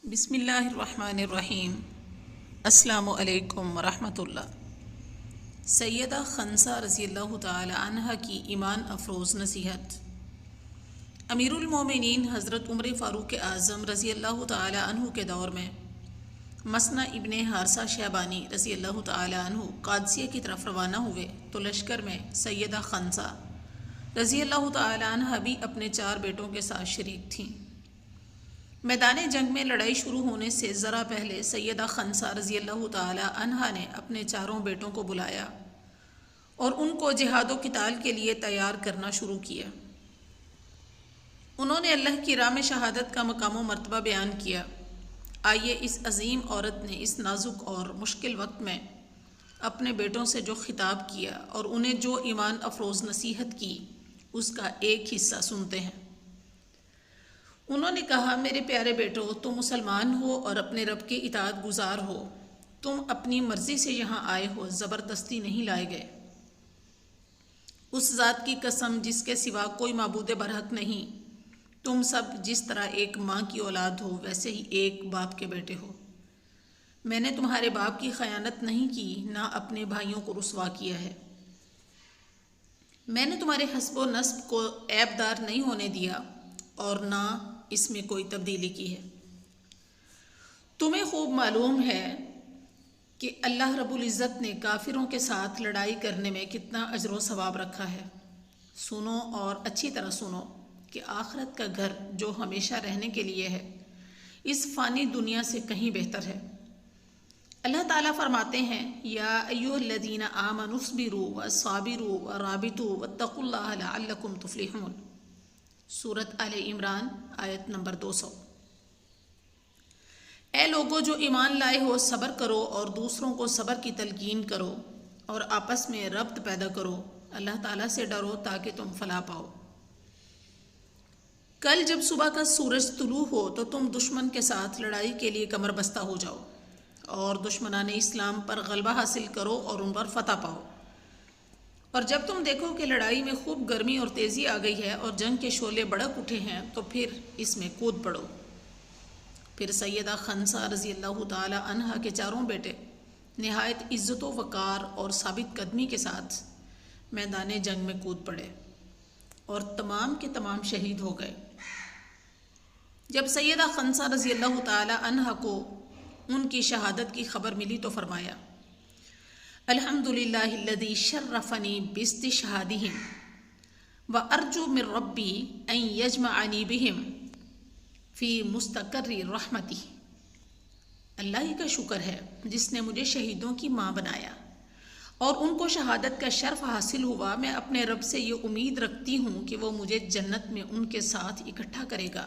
بسم اللہ الرحمن الرحیم۔ السلام علیکم ورحمۃ اللہ۔ سیدہ خنسا رضی اللہ تعالی عنہ کی ایمان افروز نصیحت۔ امیر المومنین حضرت عمر فاروق اعظم رضی اللہ تعالی عنہ کے دور میں مثنیٰ ابن حارثہ شیبانی رضی اللہ تعالی عنہ قادسیہ کی طرف روانہ ہوئے تو لشکر میں سیدہ خنسا رضی اللہ تعالی عنہ بھی اپنے 4 بیٹوں کے ساتھ شریک تھیں۔ میدان جنگ میں لڑائی شروع ہونے سے ذرا پہلے سیدہ خنسا رضی اللہ تعالی عنہا نے اپنے 4 بیٹوں کو بلایا اور ان کو جہاد و قتال کے لیے تیار کرنا شروع کیا۔ انہوں نے اللہ کی راہ میں شہادت کا مقام و مرتبہ بیان کیا۔ آئیے اس عظیم عورت نے اس نازک اور مشکل وقت میں اپنے بیٹوں سے جو خطاب کیا اور انہیں جو ایمان افروز نصیحت کی اس کا ایک حصہ سنتے ہیں۔ انہوں نے کہا، میرے پیارے بیٹو، تم مسلمان ہو اور اپنے رب کے اطاعت گزار ہو۔ تم اپنی مرضی سے یہاں آئے ہو، زبردستی نہیں لائے گئے۔ اس ذات کی قسم جس کے سوا کوئی معبود برحق نہیں، تم سب جس طرح ایک ماں کی اولاد ہو ویسے ہی ایک باپ کے بیٹے ہو۔ میں نے تمہارے باپ کی خیانت نہیں کی، نہ اپنے بھائیوں کو رسوا کیا ہے۔ میں نے تمہارے حسب و نسب کو عیب دار نہیں ہونے دیا اور نہ اس میں کوئی تبدیلی کی ہے۔ تمہیں خوب معلوم ہے کہ اللہ رب العزت نے کافروں کے ساتھ لڑائی کرنے میں کتنا اجر و ثواب رکھا ہے۔ سنو اور اچھی طرح سنو کہ آخرت کا گھر جو ہمیشہ رہنے کے لیے ہے اس فانی دنیا سے کہیں بہتر ہے۔ اللہ تعالیٰ فرماتے ہیں، یا ایھا الذین آمنوا اصبروا وصابروا ورابطوا واتقوا اللہ لعلکم تفلحون۔ سورۃ آل عمران آیت نمبر 200۔ اے لوگو جو ایمان لائے ہو، صبر کرو اور دوسروں کو صبر کی تلقین کرو اور آپس میں ربط پیدا کرو۔ اللہ تعالیٰ سے ڈرو تاکہ تم فلاح پاؤ۔ کل جب صبح کا سورج طلوع ہو تو تم دشمن کے ساتھ لڑائی کے لیے کمر بستہ ہو جاؤ اور دشمنان اسلام پر غلبہ حاصل کرو اور ان پر فتح پاؤ۔ اور جب تم دیکھو کہ لڑائی میں خوب گرمی اور تیزی آ گئی ہے اور جنگ کے شعلے بڑک اٹھے ہیں تو پھر اس میں کود پڑو۔ پھر سیدہ خنسا رضی اللہ تعالی عنہا کے 4 بیٹے نہایت عزت و وقار اور ثابت قدمی کے ساتھ میدان جنگ میں کود پڑے اور تمام کے تمام شہید ہو گئے۔ جب سیدہ خنسا رضی اللہ تعالی عنہا کو ان کی شہادت کی خبر ملی تو فرمایا، الحمدللہ الذی شرفنی باستشہادہم وارجو من ربی ان یجمعنی بہم فی مستقر رحمتہ۔ اللہ ہی کا شکر ہے جس نے مجھے شہیدوں کی ماں بنایا اور ان کو شہادت کا شرف حاصل ہوا۔ میں اپنے رب سے یہ امید رکھتی ہوں کہ وہ مجھے جنت میں ان کے ساتھ اکٹھا کرے گا۔